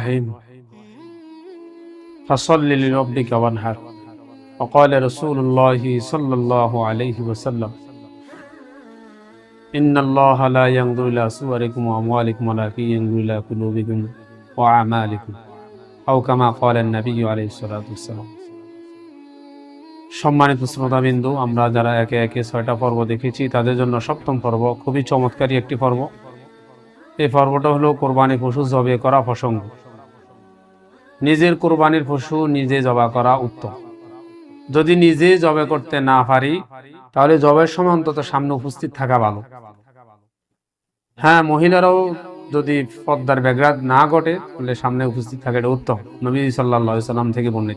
الرحيم فصل لربك وانحر وقال رسول الله صلى الله عليه وسلم إن الله لا ينظر إلى صوركم وأموالكم ولكن ينظر إلى قلوبكم وأعمالكم أو كما قال النبي عليه الصلاة والسلام। সম্মানিত শ্রোতাবিন্দু, আমরা যারা একে একে ৬টা পর্ব দেখেছি তাদের জন্য সপ্তম পর্ব খুবই চমৎকারী একটি পর্ব। এই পর্বটা হলো কোরবানি পশু জবে করা প্রসঙ্গ। নিজের কোরবানির পশু নিজে জবা করা উত্তম। যদি নিজে জবে করতে না পারি তাহলে জবের সময় অন্তত সামনে উপস্থিত থাকা ভালো। হ্যাঁ, মহিলারাও যদি পর্দার ব্যাঘাত না ঘটে তাহলে সামনে উপস্থিত থাকা এটা উত্তম। নবী সাল্লাল্লাহু আলাইহি ওয়াসাল্লাম থেকে বর্ণিত।